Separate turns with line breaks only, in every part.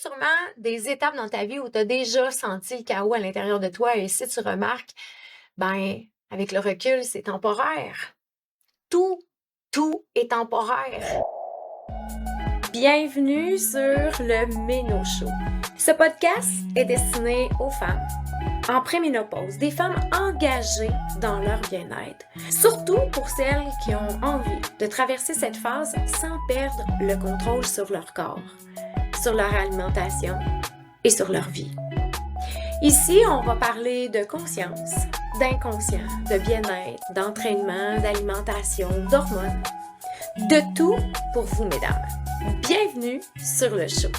sûrement des étapes dans ta vie où tu as déjà senti le chaos à l'intérieur de toi et si tu remarques, ben, avec le recul, c'est temporaire. Tout, tout est temporaire. Bienvenue sur le Méno Show. Ce podcast est destiné aux femmes en préménopause, des femmes engagées dans leur bien-être. Surtout pour celles qui ont envie de traverser cette phase sans perdre le contrôle sur leur corps, sur leur alimentation et sur leur vie. Ici, on va parler de conscience, d'inconscient, de bien-être, d'entraînement, d'alimentation, d'hormones. De tout pour vous, mesdames. Bienvenue sur le show.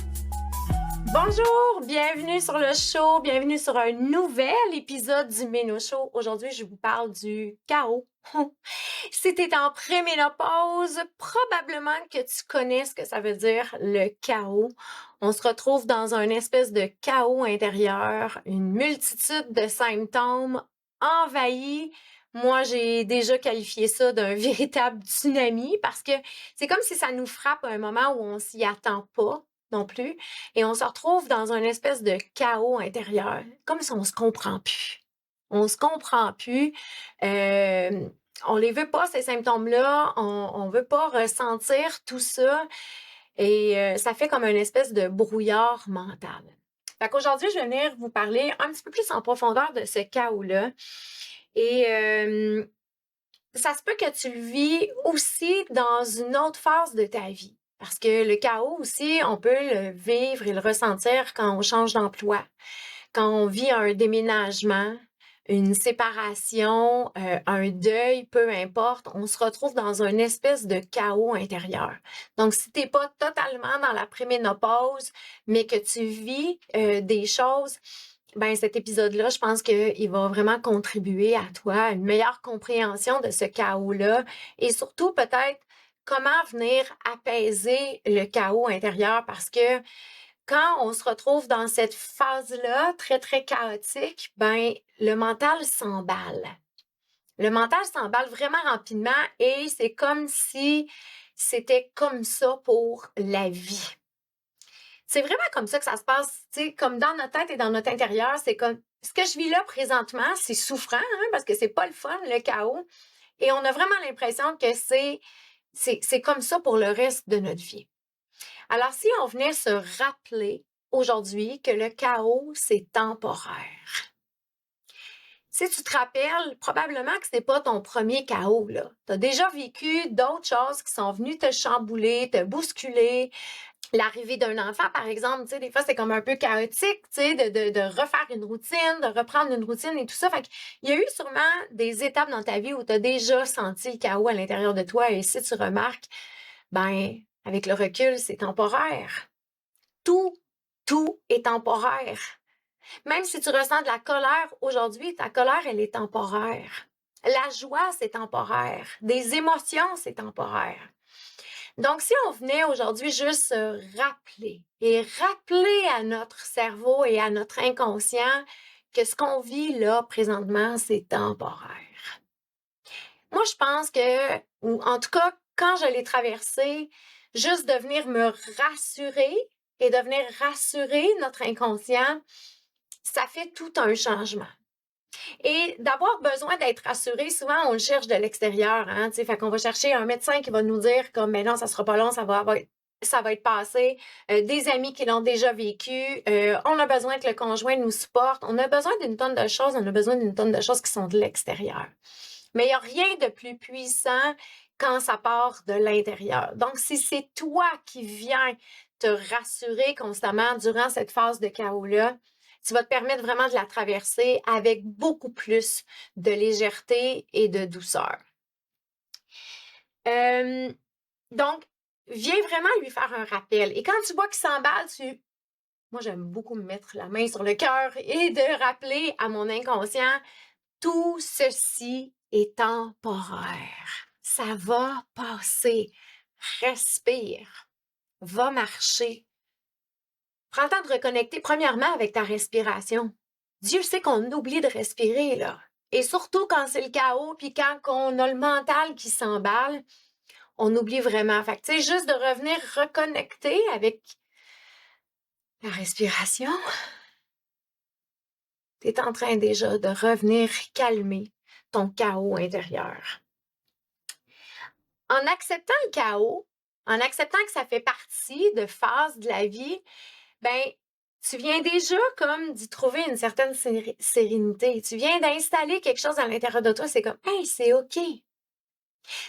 Bonjour, bienvenue sur le show, bienvenue sur un nouvel épisode du Méno Show. Aujourd'hui, je vous parle du chaos. Si tu es en préménopause, probablement que tu connais ce que ça veut dire, le chaos. On se retrouve dans une espèce de chaos intérieur, une multitude de symptômes envahis. Moi, j'ai déjà qualifié ça d'un véritable tsunami parce que c'est comme si ça nous frappe à un moment où on s'y attend pas non plus. Et on se retrouve dans une espèce de chaos intérieur, comme si on se comprend plus. On se comprend plus. On les veut pas, ces symptômes-là. On veut pas ressentir tout ça. Et ça fait comme une espèce de brouillard mental. Fait qu'aujourd'hui, je vais venir vous parler un petit peu plus en profondeur de ce chaos-là. Et ça se peut que tu le vis aussi dans une autre phase de ta vie. Parce que le chaos aussi, on peut le vivre et le ressentir quand on change d'emploi, quand on vit un déménagement, une séparation, un deuil, peu importe, on se retrouve dans une espèce de chaos intérieur. Donc, si tu n'es pas totalement dans la préménopause, mais que tu vis des choses, ben cet épisode-là, je pense qu'il va vraiment contribuer à toi, à une meilleure compréhension de ce chaos-là et surtout peut-être comment venir apaiser le chaos intérieur parce que quand on se retrouve dans cette phase-là très, très chaotique, ben le mental s'emballe. Le mental s'emballe vraiment rapidement et c'est comme si c'était comme ça pour la vie. C'est vraiment comme ça que ça se passe, tu sais, comme dans notre tête et dans notre intérieur, c'est comme ce que je vis là présentement, c'est souffrant, hein, parce que c'est pas le fun, le chaos. Et on a vraiment l'impression que c'est comme ça pour le reste de notre vie. Alors, si on venait se rappeler aujourd'hui que le chaos, c'est temporaire. Si tu te rappelles, probablement que ce n'est pas ton premier chaos, là. Tu as déjà vécu d'autres choses qui sont venues te chambouler, te bousculer, l'arrivée d'un enfant, par exemple, tu sais, des fois, c'est comme un peu chaotique, tu sais, de refaire une routine, de reprendre une routine et tout ça. Fait qu'il y a eu sûrement des étapes dans ta vie où tu as déjà senti le chaos à l'intérieur de toi et si tu remarques, ben, avec le recul, c'est temporaire. Tout, tout est temporaire. Même si tu ressens de la colère aujourd'hui, ta colère, elle est temporaire. La joie, c'est temporaire. Des émotions, c'est temporaire. Donc, si on venait aujourd'hui juste se rappeler et rappeler à notre cerveau et à notre inconscient que ce qu'on vit là présentement, c'est temporaire. Moi, je pense que, ou en tout cas, quand je l'ai traversé, juste de venir me rassurer et de venir rassurer notre inconscient, ça fait tout un changement. Et d'avoir besoin d'être rassuré, souvent, on le cherche de l'extérieur, hein, tu sais, fait qu'on va chercher un médecin qui va nous dire comme, mais non, ça sera pas long, ça va être passé, des amis qui l'ont déjà vécu, on a besoin que le conjoint nous supporte, on a besoin d'une tonne de choses, on a besoin d'une tonne de choses qui sont de l'extérieur. Mais il n'y a rien de plus puissant quand ça part de l'intérieur. Donc, si c'est toi qui viens te rassurer constamment durant cette phase de chaos-là, tu vas te permettre vraiment de la traverser avec beaucoup plus de légèreté et de douceur. Donc, viens vraiment lui faire un rappel. Et quand tu vois qu'il s'emballe, moi, j'aime beaucoup me mettre la main sur le cœur et de rappeler à mon inconscient, tout ceci est temporaire. Ça va passer. Respire. Va marcher. Prends le temps de reconnecter premièrement avec ta respiration. Dieu sait qu'on oublie de respirer, là. Et surtout quand c'est le chaos, puis quand on a le mental qui s'emballe, on oublie vraiment. Fait que, tu sais, juste de revenir reconnecter avec La respiration. Tu es en train déjà de revenir calmer ton chaos intérieur. En acceptant le chaos, en acceptant que ça fait partie de phases de la vie, ben, tu viens déjà comme d'y trouver une certaine sérénité. Tu viens d'installer quelque chose à l'intérieur de toi. C'est comme, hey, c'est OK. Tu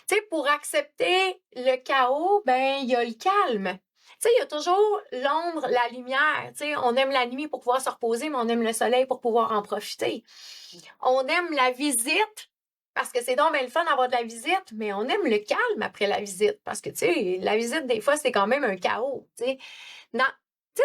sais, pour accepter le chaos, ben, il y a le calme. Tu sais, il y a toujours l'ombre, la lumière. Tu sais, on aime la nuit pour pouvoir se reposer, mais on aime le soleil pour pouvoir en profiter. On aime la visite parce que c'est donc bien le fun d'avoir de la visite, mais on aime le calme après la visite parce que, tu sais, la visite, des fois, c'est quand même un chaos, tu sais. Dans,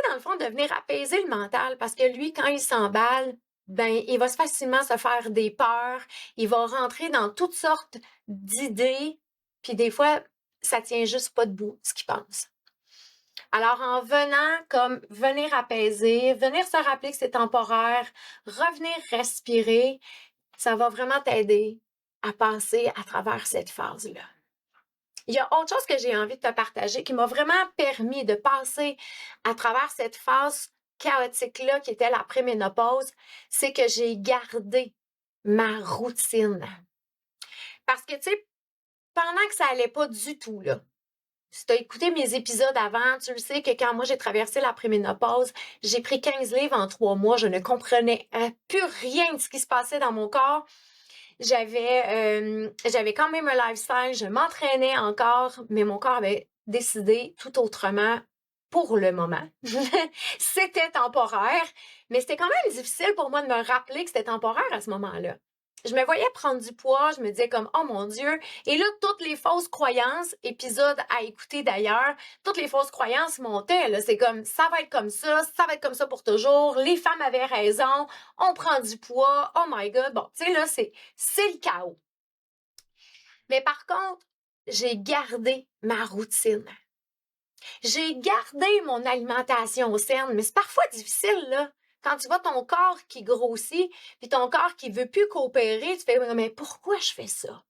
dans le fond, de venir apaiser le mental parce que lui, quand il s'emballe, ben, il va facilement se faire des peurs, il va rentrer dans toutes sortes d'idées, puis des fois, ça tient juste pas debout, ce qu'il pense. Alors, en venant, comme venir apaiser, venir se rappeler que c'est temporaire, revenir respirer, ça va vraiment t'aider à passer à travers cette phase-là. Il y a autre chose que j'ai envie de te partager qui m'a vraiment permis de passer à travers cette phase chaotique-là qui était la préménopause, c'est que j'ai gardé ma routine. Parce que, tu sais, pendant que ça allait pas du tout, là, si tu as écouté mes épisodes avant, tu le sais que quand moi j'ai traversé la préménopause, j'ai pris 15 livres en 3 mois. Je ne comprenais plus rien de ce qui se passait dans mon corps. J'avais quand même un lifestyle, je m'entraînais encore, mais mon corps avait décidé tout autrement pour le moment. C'était temporaire, mais c'était quand même difficile pour moi de me rappeler que c'était temporaire à ce moment-là. Je me voyais prendre du poids, je me disais comme oh mon Dieu, et là toutes les fausses croyances, épisode à écouter d'ailleurs, toutes les fausses croyances montaient là, c'est comme ça va être comme ça pour toujours, les femmes avaient raison, on prend du poids, oh my god, bon, tu sais là c'est le chaos. Mais par contre, j'ai gardé ma routine. J'ai gardé mon alimentation saine, mais c'est parfois difficile, là. Quand tu vois ton corps qui grossit, puis ton corps qui veut plus coopérer, tu fais, mais pourquoi je fais ça?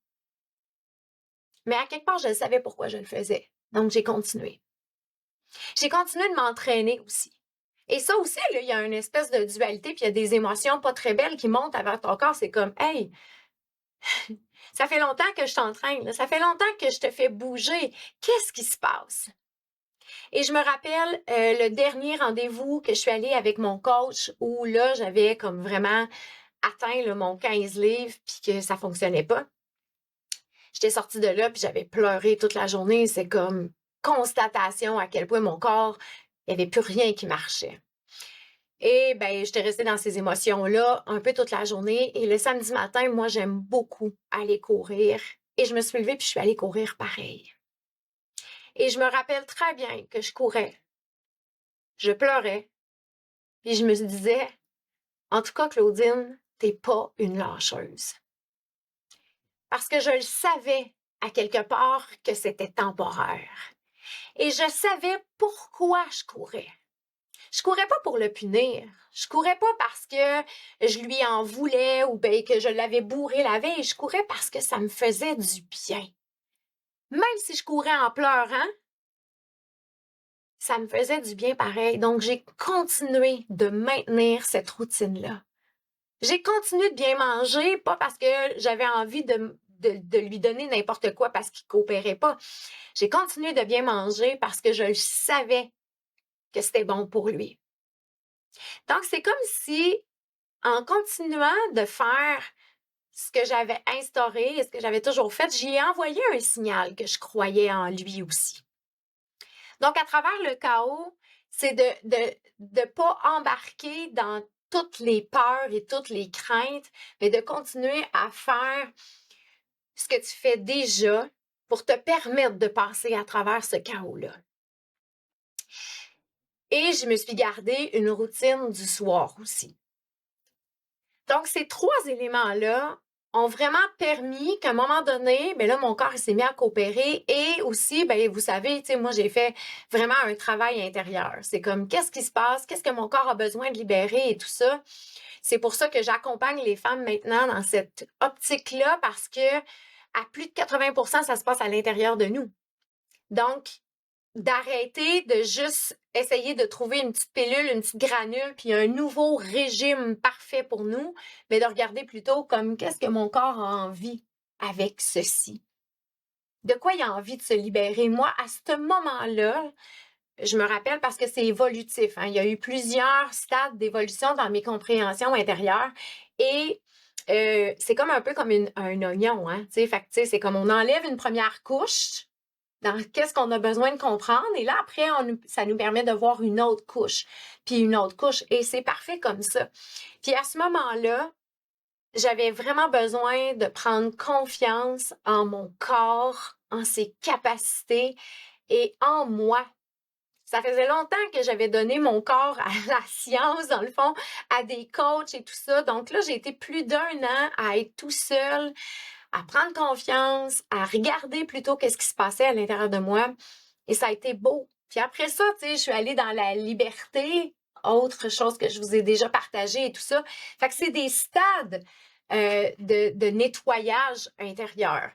Mais à quelque part, je savais pourquoi je le faisais. Donc, j'ai continué. J'ai continué de m'entraîner aussi. Et ça aussi, là, il y a une espèce de dualité, puis il y a des émotions pas très belles qui montent avec ton corps. C'est comme, hey, ça fait longtemps que je t'entraîne, là. Ça fait longtemps que je te fais bouger. Qu'est-ce qui se passe? Et je me rappelle le dernier rendez-vous que je suis allée avec mon coach où là, j'avais comme vraiment atteint là, mon 15 livres puis que ça fonctionnait pas. J'étais sortie de là puis j'avais pleuré toute la journée. C'est comme constatation à quel point mon corps, il n'y avait plus rien qui marchait. Et ben, j'étais restée dans ces émotions-là un peu toute la journée. Et le samedi matin, moi, j'aime beaucoup aller courir. Et je me suis levée puis je suis allée courir pareil. Et je me rappelle très bien que je courais. Je pleurais. Puis je me disais, en tout cas, Claudine, t'es pas une lâcheuse. Parce que je le savais à quelque part que c'était temporaire. Et je savais pourquoi je courais. Je courais pas pour le punir. Je courais pas parce que je lui en voulais ou bien que je l'avais bourré la veille. Je courais parce que ça me faisait du bien. Même si je courais en pleurant, ça me faisait du bien pareil. Donc, j'ai continué de maintenir cette routine-là. J'ai continué de bien manger, pas parce que j'avais envie de lui donner n'importe quoi parce qu'il coopérait pas. J'ai continué de bien manger parce que je savais que c'était bon pour lui. Donc, c'est comme si, en continuant de faire ce que j'avais instauré et ce que j'avais toujours fait, j'y ai envoyé un signal que je croyais en lui aussi. Donc, à travers le chaos, c'est de pas embarquer dans toutes les peurs et toutes les craintes, mais de continuer à faire ce que tu fais déjà pour te permettre de passer à travers ce chaos-là. Et je me suis gardé une routine du soir aussi. Donc, ces 3 éléments-là ont vraiment permis qu'à un moment donné, ben là, mon corps s'est mis à coopérer et aussi, ben vous savez, tu sais, moi, j'ai fait vraiment un travail intérieur. C'est comme, qu'est-ce qui se passe? Qu'est-ce que mon corps a besoin de libérer et tout ça? C'est pour ça que j'accompagne les femmes maintenant dans cette optique-là parce que à plus de 80%, ça se passe à l'intérieur de nous. Donc, d'arrêter de juste essayer de trouver une petite pilule, une petite granule, puis un nouveau régime parfait pour nous, mais de regarder plutôt comme qu'est-ce que mon corps a envie avec ceci. De quoi il a envie de se libérer. Moi, à ce moment-là, je me rappelle parce que c'est évolutif. Hein? Il y a eu plusieurs stades d'évolution dans mes compréhensions intérieures et c'est comme un peu comme un oignon. Hein? Fait que, c'est comme on enlève une première couche dans qu'est-ce qu'on a besoin de comprendre. Et là, après, ça nous permet de voir une autre couche, puis une autre couche. Et c'est parfait comme ça. Puis à ce moment-là, j'avais vraiment besoin de prendre confiance en mon corps, en ses capacités et en moi. Ça faisait longtemps que j'avais donné mon corps à la science, dans le fond, à des coachs et tout ça. Donc là, j'ai été plus d'1 an à être tout seul, à prendre confiance, à regarder plutôt qu'est-ce qui se passait à l'intérieur de moi. Et ça a été beau. Puis après ça, je suis allée dans la liberté, autre chose que je vous ai déjà partagé et tout ça. Fait que c'est des stades de nettoyage intérieur.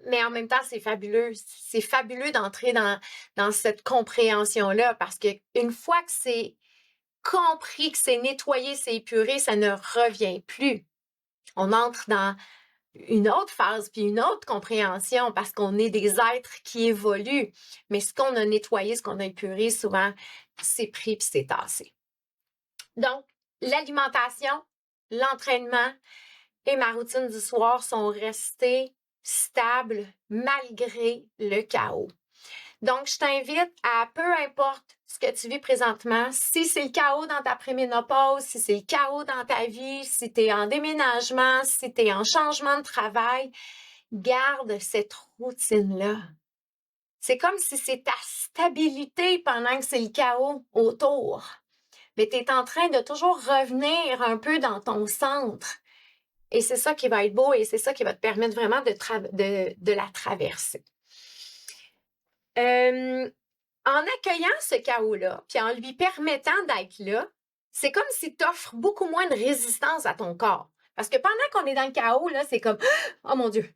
Mais en même temps, c'est fabuleux. C'est fabuleux d'entrer dans cette compréhension-là parce qu'une fois que c'est compris, que c'est nettoyé, c'est épuré, ça ne revient plus. On entre dans une autre phase, puis une autre compréhension, parce qu'on est des êtres qui évoluent. Mais ce qu'on a nettoyé, ce qu'on a épuré, souvent, c'est pris puis c'est tassé. Donc, l'alimentation, l'entraînement et ma routine du soir sont restés stables malgré le chaos. Donc, je t'invite à, peu importe ce que tu vis présentement, si c'est le chaos dans ta préménopause, si c'est le chaos dans ta vie, si tu es en déménagement, si tu es en changement de travail, garde cette routine-là. C'est comme si c'est ta stabilité pendant que c'est le chaos autour. Mais tu es en train de toujours revenir un peu dans ton centre. Et c'est ça qui va être beau et c'est ça qui va te permettre vraiment de la traverser. En accueillant ce chaos-là, puis en lui permettant d'être là, c'est comme si tu offres beaucoup moins de résistance à ton corps. Parce que pendant qu'on est dans le chaos, là, c'est comme « Oh mon Dieu,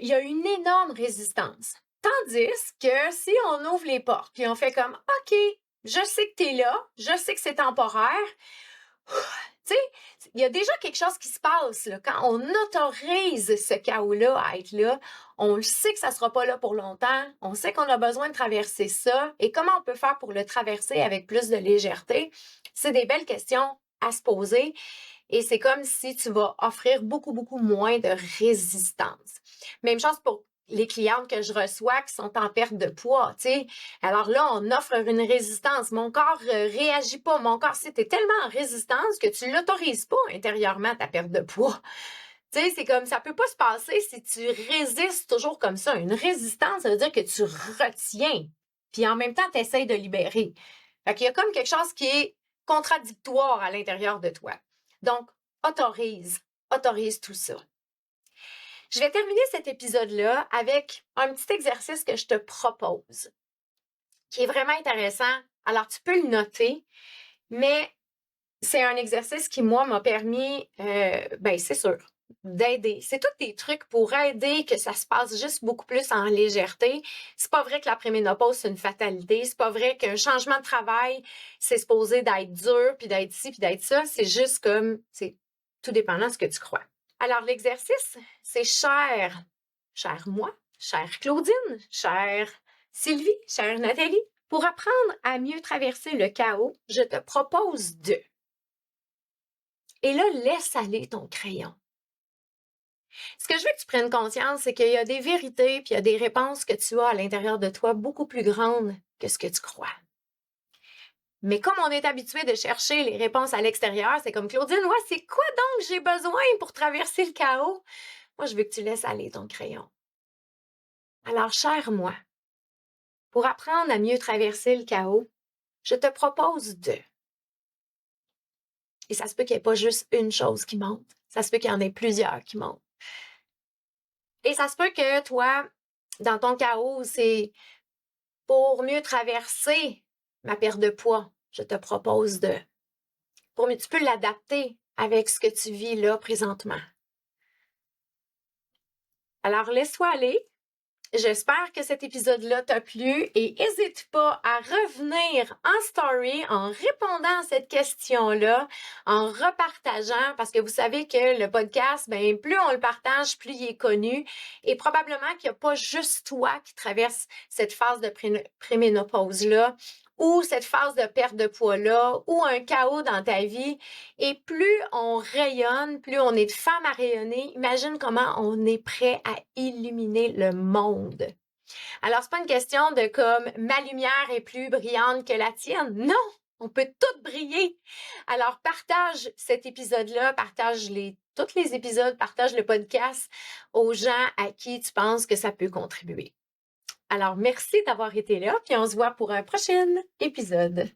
il y a une énorme résistance. » Tandis que si on ouvre les portes, puis on fait comme « OK, je sais que tu es là, je sais que c'est temporaire. » Tu sais, il y a déjà quelque chose qui se passe là. Quand on autorise ce chaos-là à être là, on le sait que ça ne sera pas là pour longtemps, on sait qu'on a besoin de traverser ça, et comment on peut faire pour le traverser avec plus de légèreté? C'est des belles questions à se poser, et c'est comme si tu vas offrir beaucoup, beaucoup moins de résistance. Même chose pour les clientes que je reçois qui sont en perte de poids, tu sais. Alors là, on offre une résistance. Mon corps réagit pas. Mon corps, si tu es tellement en résistance que tu l'autorises pas intérieurement, ta perte de poids. Tu sais, c'est comme, ça peut pas se passer si tu résistes toujours comme ça. Une résistance, ça veut dire que tu retiens. Puis en même temps, tu essaies de libérer. Fait qu'il y a comme quelque chose qui est contradictoire à l'intérieur de toi. Donc, autorise tout ça. Je vais terminer cet épisode-là avec un petit exercice que je te propose, qui est vraiment intéressant. Alors, tu peux le noter, mais c'est un exercice qui, moi, m'a permis, c'est sûr, d'aider. C'est tous des trucs pour aider que ça se passe juste beaucoup plus en légèreté. C'est pas vrai que la préménopause, c'est une fatalité. C'est pas vrai qu'un changement de travail, c'est supposé d'être dur, puis d'être ci, puis d'être ça. C'est juste comme, c'est tout dépendant de ce que tu crois. Alors, l'exercice, c'est chère moi, chère Claudine, chère Sylvie, chère Nathalie. Pour apprendre à mieux traverser le chaos, je te propose de... Et là, laisse aller ton crayon. Ce que je veux que tu prennes conscience, c'est qu'il y a des vérités puis il y a des réponses que tu as à l'intérieur de toi beaucoup plus grandes que ce que tu crois. Mais comme on est habitué de chercher les réponses à l'extérieur, c'est comme Claudine, ouais, c'est quoi donc j'ai besoin pour traverser le chaos? Moi, je veux que tu laisses aller ton crayon. Alors, chère moi, pour apprendre à mieux traverser le chaos, je te propose de... Et ça se peut qu'il n'y ait pas juste une chose qui monte. Ça se peut qu'il y en ait plusieurs qui montent. Et ça se peut que toi, dans ton chaos, c'est pour mieux traverser ma perte de poids. Je te propose de... tu peux l'adapter avec ce que tu vis là présentement. Alors, laisse-toi aller. J'espère que cet épisode-là t'a plu et n'hésite pas à revenir en story en répondant à cette question-là, en repartageant, parce que vous savez que le podcast, ben, plus on le partage, plus il est connu et probablement qu'il n'y a pas juste toi qui traverse cette phase de préménopause-là ou cette phase de perte de poids-là ou un chaos dans ta vie. Et plus on rayonne, plus on est de femmes à rayonner, imagine comment on est prêt à illuminer le monde. Alors, c'est pas une question de comme ma lumière est plus brillante que la tienne. Non! On peut toutes briller. Alors, partage cet épisode-là, tous les épisodes, partage le podcast aux gens à qui tu penses que ça peut contribuer. Alors, merci d'avoir été là, puis on se voit pour un prochain épisode.